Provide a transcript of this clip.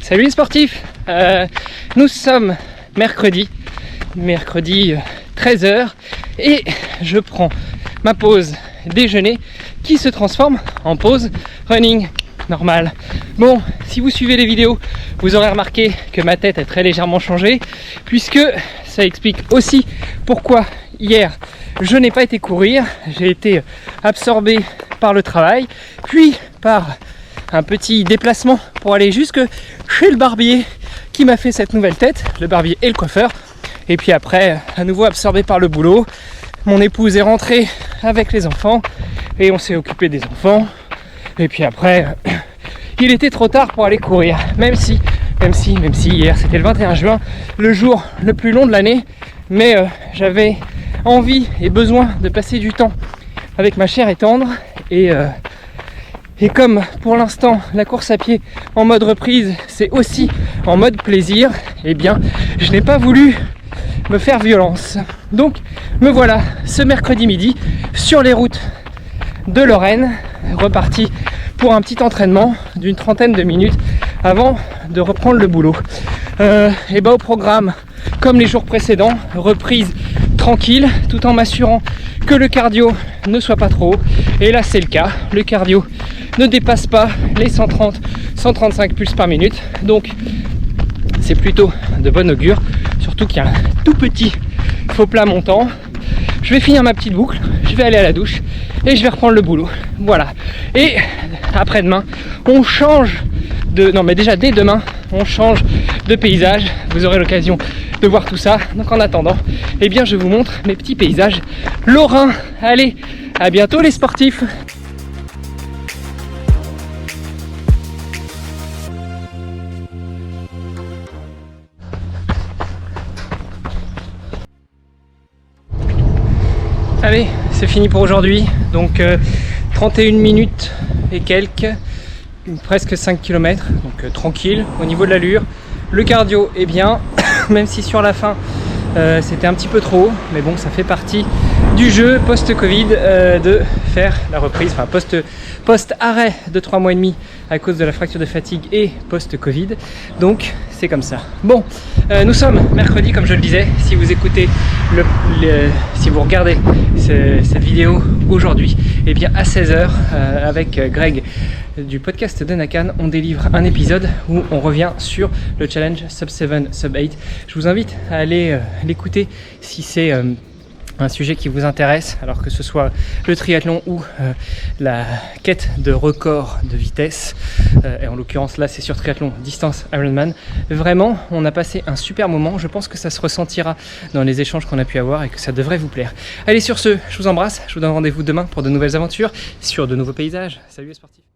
Salut les sportifs, nous sommes mercredi 13h et je prends ma pause déjeuner qui se transforme en pause running normale. Bon, si vous suivez les vidéos, vous aurez remarqué que ma tête a très légèrement changé puisque ça explique aussi pourquoi hier je n'ai pas été courir. J'ai été absorbé par le travail, puis par un petit déplacement pour aller jusque chez le barbier qui m'a fait cette nouvelle tête, le barbier et le coiffeur. Et puis après, à nouveau absorbé par le boulot. Mon épouse est rentrée avec les enfants et on s'est occupé des enfants. Et puis après, il était trop tard pour aller courir. Même si hier c'était le 21 juin, le jour le plus long de l'année. Mais j'avais envie et besoin de passer du temps avec ma chère et tendre. Et comme pour l'instant la course à pied en mode reprise c'est aussi en mode plaisir, eh bien je n'ai pas voulu me faire violence. Donc me voilà ce mercredi midi sur les routes de Lorraine, reparti pour un petit entraînement d'une trentaine de minutes avant de reprendre le boulot. Et au programme, comme les jours précédents, reprise tranquille tout en m'assurant que le cardio ne soit pas trop haut. Et là c'est le cas, le cardio ne dépasse pas les 130-135 pulses par minute, donc c'est plutôt de bon augure, surtout qu'il y a un tout petit faux plat montant. Je vais finir ma petite boucle, je vais aller à la douche et je vais reprendre le boulot. Voilà. Et après-demain, on change de... Non mais déjà dès demain, on change de paysage. Vous aurez l'occasion de voir tout ça. Donc en attendant, eh bien je vous montre mes petits paysages lorrains. Allez, à bientôt les sportifs. Allez, c'est fini pour aujourd'hui, donc 31 minutes et quelques, presque 5 km, donc tranquille au niveau de l'allure. Le cardio est bien, même si sur la fin c'était un petit peu trop haut, mais bon, ça fait partie du jeu post-Covid de faire la reprise, enfin post-arrêt de 3 mois et demi à cause de la fracture de fatigue et post-Covid, donc c'est comme ça. Bon, nous sommes mercredi comme je le disais, si vous écoutez, si vous regardez cette vidéo aujourd'hui, et bien à 16h avec Greg du podcast de Nakan, on délivre un épisode où on revient sur le challenge Sub 7, Sub 8. Je vous invite à aller l'écouter si c'est un sujet qui vous intéresse, alors que ce soit le triathlon ou la quête de record de vitesse, et en l'occurrence là c'est sur triathlon distance Ironman. Vraiment on a passé un super moment, je pense que ça se ressentira dans les échanges qu'on a pu avoir et que ça devrait vous plaire. Allez, sur ce, je vous embrasse, je vous donne rendez-vous demain pour de nouvelles aventures sur de nouveaux paysages. Salut les sportifs.